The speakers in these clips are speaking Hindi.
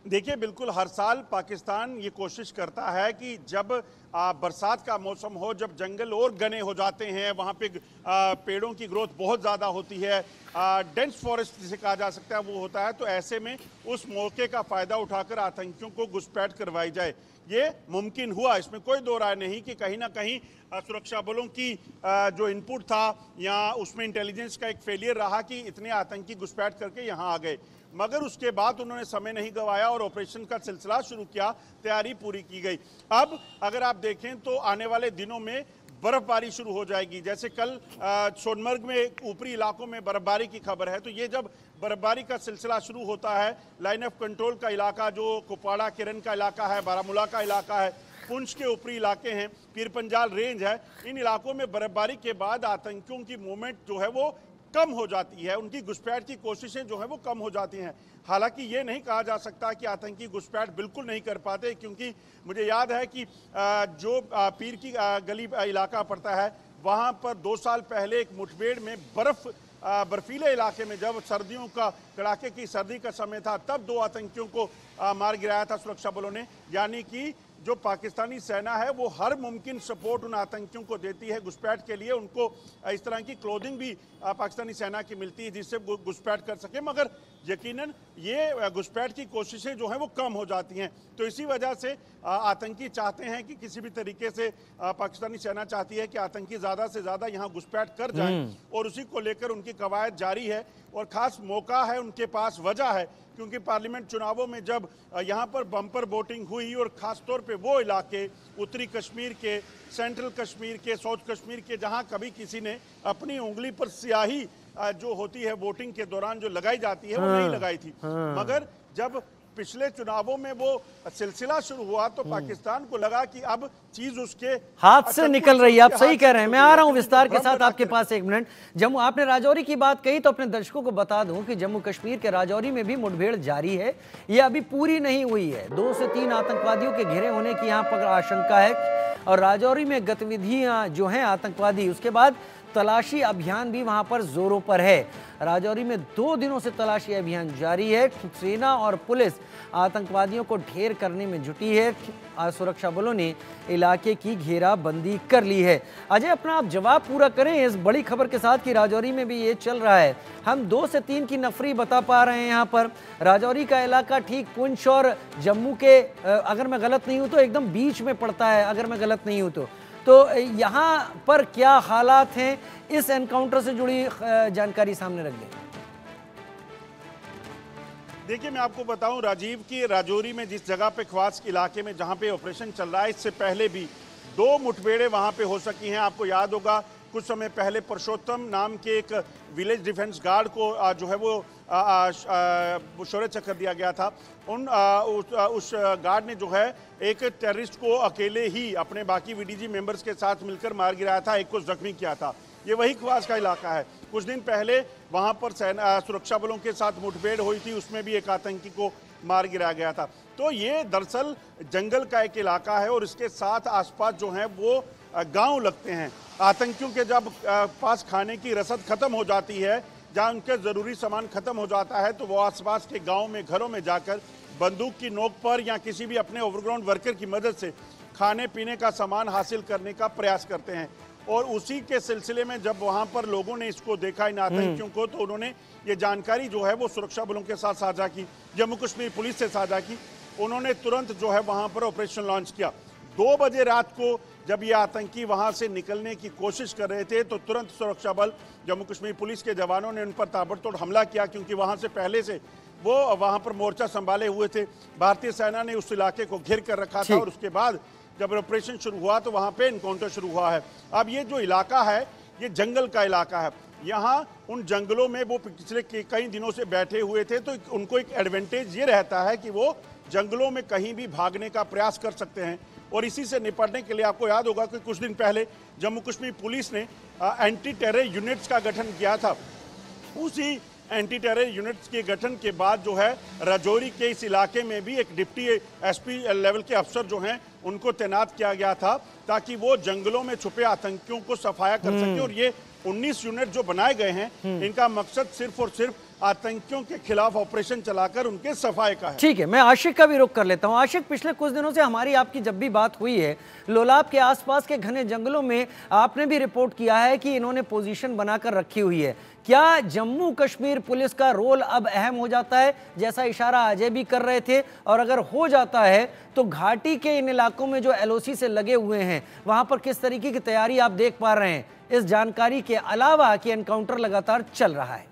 देखिए, बिल्कुल हर साल पाकिस्तान ये कोशिश करता है कि जब बरसात का मौसम हो, जब जंगल और घने हो जाते हैं, वहाँ पे पेड़ों की ग्रोथ बहुत ज़्यादा होती है, डेंस फॉरेस्ट जिसे कहा जा सकता है वो होता है, तो ऐसे में उस मौके का फ़ायदा उठाकर आतंकियों को घुसपैठ करवाई जाए। ये मुमकिन हुआ, इसमें कोई दो राय नहीं कि कहीं ना कहीं सुरक्षा बलों की जो इनपुट था या उसमें इंटेलिजेंस का एक फेलियर रहा कि इतने आतंकी घुसपैठ करके यहाँ आ गए। मगर उसके बाद उन्होंने समय नहीं गंवाया और ऑपरेशन का सिलसिला शुरू किया, तैयारी पूरी की गई। अब अगर आप देखें तो आने वाले दिनों में बर्फबारी शुरू हो जाएगी। जैसे कल सोनमर्ग में ऊपरी इलाकों में बर्फबारी की खबर है, तो ये जब बर्फबारी का सिलसिला शुरू होता है, लाइन ऑफ कंट्रोल का इलाका जो कुपवाड़ा किरण का इलाका है, बारामूला का इलाका है, पुंछ के ऊपरी इलाके हैं, पीर पंजाल रेंज है, इन इलाकों में बर्फबारी के बाद आतंकियों की मूवमेंट जो है वो कम हो जाती है, उनकी घुसपैठ की कोशिशें जो है वो कम हो जाती हैं। हालांकि ये नहीं कहा जा सकता कि आतंकी घुसपैठ बिल्कुल नहीं कर पाते, क्योंकि मुझे याद है कि जो पीर की गली इलाका पड़ता है, वहाँ पर 2 साल पहले एक मुठभेड़ में बर्फीले इलाके में जब सर्दियों का कड़ाके की सर्दी का समय था, तब 2 आतंकियों को मार गिराया था सुरक्षा बलों ने। यानी कि जो पाकिस्तानी सेना है वो हर मुमकिन सपोर्ट उन आतंकियों को देती है घुसपैठ के लिए। उनको इस तरह की क्लोथिंग भी पाकिस्तानी सेना की मिलती है जिससे घुसपैठ कर सके, मगर यकीनन ये घुसपैठ की कोशिशें जो हैं वो कम हो जाती हैं। तो इसी वजह से आतंकी चाहते हैं कि किसी भी तरीके से पाकिस्तानी सेना चाहती है कि आतंकी ज़्यादा से ज़्यादा यहाँ घुसपैठ कर जाएं, और उसी को लेकर उनकी कवायद जारी है। और ख़ास मौका है उनके पास, वजह है क्योंकि पार्लियामेंट चुनावों में जब यहाँ पर बम्पर वोटिंग हुई, और ख़ास तौर पे वो इलाके उत्तरी कश्मीर के, सेंट्रल कश्मीर के, साउथ कश्मीर के, जहाँ कभी किसी ने अपनी उंगली पर स्याही जो होती है वोटिंग के दौरान जो लगाई जाती है वो नहीं लगाई थी, मगर जब पिछले चुनावों में वो सिलसिला शुरू हुआ तो पाकिस्तान को लगा कि अब चीज उसके हाथ से निकल रही है। आप सही कह रहे हैं। मैं आ रहा हूं विस्तार के साथ आपके पास, 1 मिनट। जम्मू, आपने राजौरी की बात कही तो अपने दर्शकों को बता दूं कि जम्मू कश्मीर के राजौरी में भी मुठभेड़ जारी है। ये अभी पूरी नहीं हुई है। 2 से 3 आतंकवादियों के घिरे होने की यहाँ पर आशंका है, और राजौरी में गतिविधियां जो हैं आतंकवादी, उसके बाद तलाशी अभियान भी वहां पर जोरों पर है। राजौरी में 2 दिनों से तलाशी अभियान जारी है। सेना और पुलिस आतंकवादियों को ढेर करने में जुटी है। सुरक्षा बलों ने इलाके की घेराबंदी कर ली है। अजय, अपना आप जवाब पूरा करें इस बड़ी खबर के साथ कि राजौरी में भी ये चल रहा है। हम 2 से 3 की नफरी बता पा रहे हैं। यहाँ पर राजौरी का इलाका ठीक पुंछ और जम्मू के, अगर मैं गलत नहीं हूँ तो एकदम बीच में पड़ता है, अगर मैं गलत नहीं हूँ तो यहाँ पर क्या हालात हैं, इस एनकाउंटर से जुड़ी जानकारी सामने रख दें। देखिए, मैं आपको बताऊं राजीव की राजौरी में जिस जगह पे ख्वास के इलाके में जहां पे ऑपरेशन चल रहा है, इससे पहले भी 2 मुठभेड़ें वहां पे हो सकी हैं। आपको याद होगा कुछ समय पहले पुरुषोत्तम नाम के एक विलेज डिफेंस गार्ड को जो है वो शौर्य चक्र दिया गया था। उस गार्ड ने जो है एक टेररिस्ट को अकेले ही अपने बाकी वीडीजी मेंबर्स के साथ मिलकर मार गिराया था, एक को जख्मी किया था। ये वही ख्वास का इलाका है। कुछ दिन पहले वहां पर सुरक्षा बलों के साथ मुठभेड़ हुई थी, उसमें भी एक आतंकी को मार गिराया गया था। तो ये दरअसल जंगल का एक इलाका है, और इसके साथ आसपास जो है वो गांव लगते हैं। आतंकियों के जब पास खाने की रसद खत्म हो जाती है, जहाँ उनके ज़रूरी सामान खत्म हो जाता है, तो वो आसपास के गांव में, घरों में जाकर बंदूक की नोक पर या किसी भी अपने ओवरग्राउंड वर्कर की मदद से खाने पीने का सामान हासिल करने का प्रयास करते हैं। और उसी के सिलसिले में जब वहां पर लोगों ने इसको देखा, इन आतंकियों को, तो उन्होंने ये जानकारी जो है वो सुरक्षा बलों के साथ साझा की, जम्मू कश्मीर पुलिस से साझा की। उन्होंने तुरंत जो है वहां पर ऑपरेशन लॉन्च किया। 2 बजे रात को जब ये आतंकी वहां से निकलने की कोशिश कर रहे थे, तो तुरंत सुरक्षा बल, जम्मू कश्मीर पुलिस के जवानों ने उन पर ताबड़तोड़ हमला किया, क्योंकि वहां से पहले से वो वहां पर मोर्चा संभाले हुए थे। भारतीय सेना ने उस इलाके को घेर कर रखा था, और उसके बाद जब ऑपरेशन शुरू हुआ तो वहां पे एनकाउंटर शुरू हुआ है। अब ये जो इलाका है ये जंगल का इलाका है। यहाँ उन जंगलों में वो पिछले कई दिनों से बैठे हुए थे, तो उनको एक एडवांटेज ये रहता है कि वो जंगलों में कहीं भी भागने का प्रयास कर सकते हैं। और इसी से निपटने के लिए आपको याद होगा कि कुछ दिन पहले जम्मू कश्मीर पुलिस ने एंटी टेरर यूनिट्स का गठन किया था। उसी एंटी टेरर यूनिट्स के गठन के बाद जो है राजौरी के इस इलाके में भी एक डिप्टी एसपी लेवल के अफसर जो हैं उनको तैनात किया गया था, ताकि वो जंगलों में छुपे आतंकियों को सफाया कर सके। और ये 19 यूनिट जो बनाए गए हैं, इनका मकसद सिर्फ और सिर्फ आतंकियों के खिलाफ ऑपरेशन चलाकर उनके सफाई का है। ठीक है, मैं आशिक का भी रुख कर लेता हूं। आशिक, पिछले कुछ दिनों से हमारी आपकी जब भी बात हुई है, लोलाब के आसपास के घने जंगलों में आपने भी रिपोर्ट किया है कि इन्होंने पोजीशन बनाकर रखी हुई है। क्या जम्मू कश्मीर पुलिस का रोल अब अहम हो जाता है, जैसा इशारा अजय भी कर रहे थे? और अगर हो जाता है तो घाटी के इन इलाकों में जो एलओसी से लगे हुए हैं वहां पर किस तरीके की तैयारी आप देख पा रहे हैं, इस जानकारी के अलावा कि एनकाउंटर लगातार चल रहा है?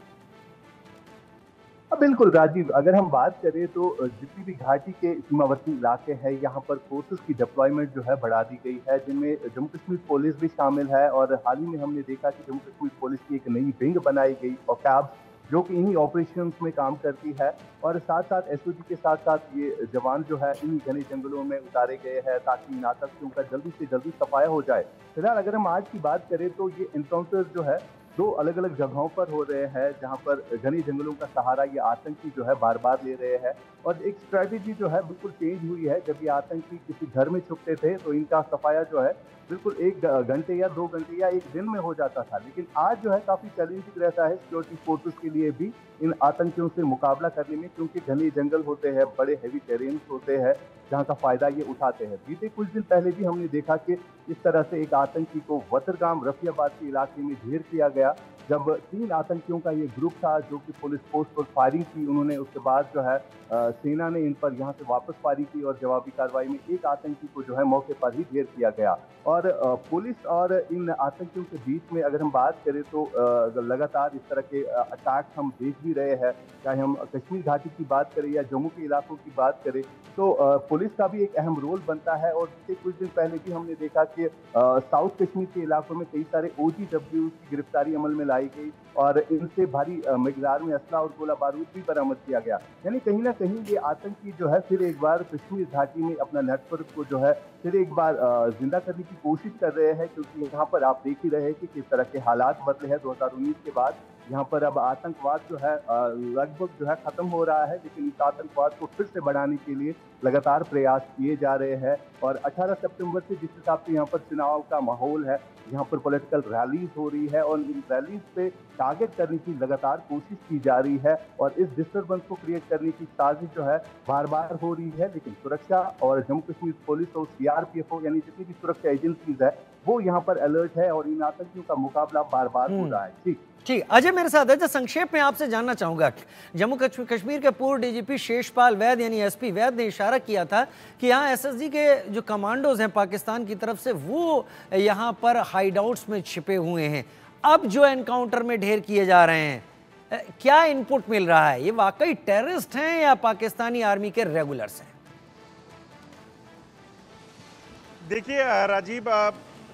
बिल्कुल राजीव, अगर हम बात करें तो जितनी भी घाटी के सीमावर्ती इलाके हैं, यहाँ पर फोर्सेस की डिप्लॉयमेंट जो है बढ़ा दी गई है, जिनमें जम्मू कश्मीर पुलिस भी शामिल है। और हाल ही में हमने देखा कि जम्मू कश्मीर पुलिस की एक नई विंग बनाई गई OCAB, जो कि इन्हीं ऑपरेशंस में काम करती है। और साथ साथ SOG के साथ साथ ये जवान जो है इन्हीं घने जंगलों में उतारे गए हैं ताकि इन आतंकियों का जल्दी से जल्दी सफाया हो जाए। फिलहाल अगर हम आज की बात करें तो ये एनकाउंटर जो है दो अलग अलग जगहों पर हो रहे हैं, जहां पर घने जंगलों का सहारा ये आतंकी जो है बार बार ले रहे हैं। और एक स्ट्रेटेजी जो है बिल्कुल चेंज हुई है। जब ये आतंकी किसी घर में छुपते थे तो इनका सफाया जो है बिल्कुल 1 घंटे या 2 घंटे या 1 दिन में हो जाता था, लेकिन आज जो है काफी चैलेंजिंग रहता है सिक्योरिटी फोर्सेस के लिए भी इन आतंकियों से मुकाबला करने में, क्योंकि घने जंगल होते हैं, बड़े हेवी टेरेन्स होते हैं जहां का फायदा ये उठाते हैं। बीते कुछ दिन पहले भी हमने देखा कि इस तरह से एक आतंकी को वतरगाम रफियाबाद के इलाके में ढेर किया गया, जब 3 आतंकियों का ये ग्रुप था जो कि पुलिस पोस्ट पर फायरिंग की। उन्होंने उसके बाद जो है सेना ने इन पर यहाँ से वापस फायरिंग की और जवाबी कार्रवाई में एक आतंकी को जो है मौके पर ही ढेर किया गया। और पुलिस और इन आतंकियों के बीच में अगर हम बात करें तो लगातार इस तरह के अटैक्स हम देख भी रहे हैं, चाहे हम कश्मीर घाटी की बात करें या जम्मू के इलाकों की बात करें, तो पुलिस का भी एक अहम रोल बनता है। और कुछ दिन पहले भी हमने देखा कि साउथ कश्मीर के इलाकों में कई सारे OGW की गिरफ्तारी अमल में लाई गई और इनसे भारी मिकदार में असला और गोला बारूद भी बरामद किया गया। यानी कहीं ना कहीं ये आतंकी जो है फिर एक बार कश्मीर घाटी में अपना नेटवर्क को जो है फिर एक बार जिंदा करने की कोशिश कर रहे हैं, क्योंकि यहाँ पर आप देख ही रहे हैं कि किस तरह के हालात बदले हैं 2019 के बाद। यहाँ पर अब आतंकवाद जो है लगभग जो है खत्म हो रहा है, लेकिन इस आतंकवाद को फिर से बढ़ाने के लिए लगातार प्रयास किए जा रहे हैं। और 18 सितंबर से जिस हिसाब से यहाँ पर चुनाव का माहौल है, यहाँ पर पॉलिटिकल रैलीज हो रही है और इन रैलीज पे टारगेट करने की लगातार कोशिश की जा रही है और इस डिस्टर्बेंस को क्रिएट करने की साजिश जो है बार बार हो रही है। लेकिन सुरक्षा और जम्मू कश्मीर पुलिस और CRPF हो, यानी जितनी भी सुरक्षा एजेंसीज है, वो यहाँ पर अलर्ट है और इन आतंकियों का मुकाबला बार बार हो रहा है। ठीक, अजय मेरे साथ है। तो संक्षेप में आपसे जानना चाहूंगा, जम्मू कश्मीर के पूर्व DGP शेषपाल वैद यानी SP वैद ने इशारा किया था कि यहाँ SSG के जो कमांडोज हैं पाकिस्तान की तरफ से, वो यहाँ पर हाइडआउट्स में छिपे हुए हैं। अब जो एनकाउंटर में ढेर किए जा रहे हैं, क्या इनपुट मिल रहा है? ये वाकई टेररिस्ट हैं या पाकिस्तानी आर्मी के रेगुलर्स हैं? देखिए राजीव,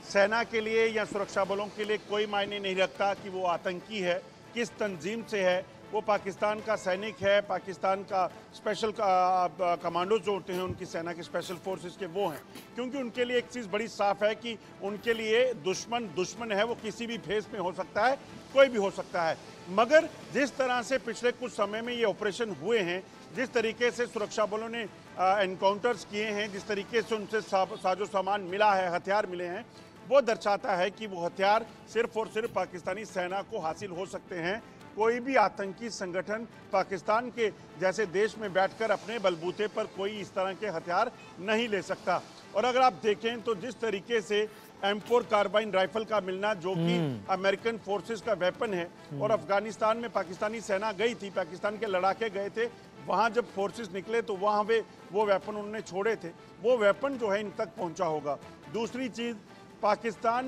सेना के लिए या सुरक्षा बलों के लिए कोई मायने नहीं रखता कि वो आतंकी है, किस तंजीम से है। वो पाकिस्तान का सैनिक है, पाकिस्तान का स्पेशल कमांडोज जो होते हैं उनकी सेना के स्पेशल फोर्सेस के वो हैं, क्योंकि उनके लिए एक चीज़ बड़ी साफ है कि उनके लिए दुश्मन है, वो किसी भी फेस में हो सकता है, कोई भी हो सकता है। मगर जिस तरह से पिछले कुछ समय में ये ऑपरेशन हुए हैं, जिस तरीके से सुरक्षा बलों ने एनकाउंटर्स किए हैं, जिस तरीके से उनसे साजो सामान मिला है, हथियार मिले हैं, वो दर्शाता है कि वो हथियार सिर्फ और सिर्फ पाकिस्तानी सेना को हासिल हो सकते हैं। कोई भी आतंकी संगठन पाकिस्तान के जैसे देश में बैठकर अपने बलबूते पर कोई इस तरह के हथियार नहीं ले सकता। और अगर आप देखें तो जिस तरीके से M4 कार्बाइन राइफल का मिलना, जो कि अमेरिकन फोर्सेस का वेपन है, और अफगानिस्तान में पाकिस्तानी सेना गई थी, पाकिस्तान के लड़ाके गए थे, वहाँ जब फोर्सेस निकले तो वहाँ पे वो वेपन उन्होंने छोड़े थे, वो वेपन जो है इन तक पहुँचा होगा। दूसरी चीज़, पाकिस्तान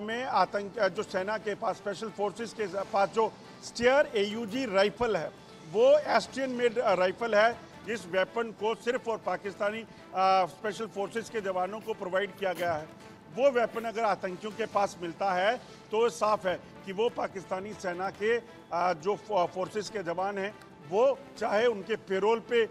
में आतंक जो सेना के पास, स्पेशल फोर्सेस के पास जो स्टीयर AUG राइफल है, वो एस्ट्रियन मेड राइफल है, जिस वेपन को सिर्फ और पाकिस्तानी स्पेशल फोर्सेस के जवानों को प्रोवाइड किया गया है। वो वेपन अगर आतंकियों के पास मिलता है तो साफ है कि वो पाकिस्तानी सेना के जो फोर्सेस के जवान हैं, वो चाहे उनके पेरोल पे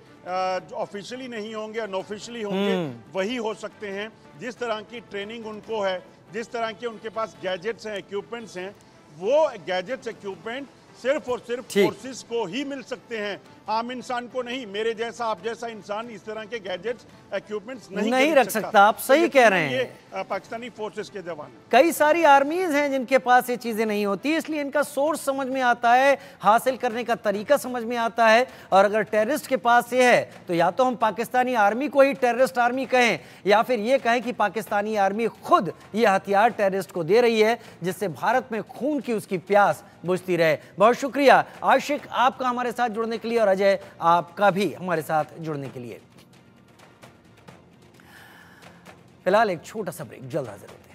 ऑफिशियली नहीं होंगे, अनऑफिशियली होंगे, वही हो सकते हैं। जिस तरह की ट्रेनिंग उनको है, जिस तरह के उनके पास गैजेट्स हैं, इक्विपमेंट्स हैं, वो गैजेट्स इक्विपमेंट सिर्फ और सिर्फ फोर्सेस को ही मिल सकते हैं। आम इंसान को नहीं, मेरे जैसा आप जैसा इंसान इस तरह के गैजेट्स इक्विपमेंट्स नहीं रख सकता। आप सही कह रहे हैं। ये पाकिस्तानी फोर्सेस के जवान, कई सारी आर्मीज हैं जिनके पास ये चीजें नहीं होती, इसलिए इनका सोर्स समझ में आता है, हासिल करने का तरीका समझ में आता है। और अगर टेररिस्ट के पास ये है तो या तो हम पाकिस्तानी आर्मी को ही टेररिस्ट आर्मी कहें, या फिर ये कहें कि पाकिस्तानी आर्मी खुद ये हथियार टेररिस्ट को दे रही है, जिससे भारत में खून की उसकी प्यास बुझती रहे। बहुत शुक्रिया आशिक आपका हमारे साथ जुड़ने के लिए, और अजय आपका भी हमारे साथ जुड़ने के लिए। फिलहाल एक छोटा सा ब्रेक, जल्द हाजिर होते हैं।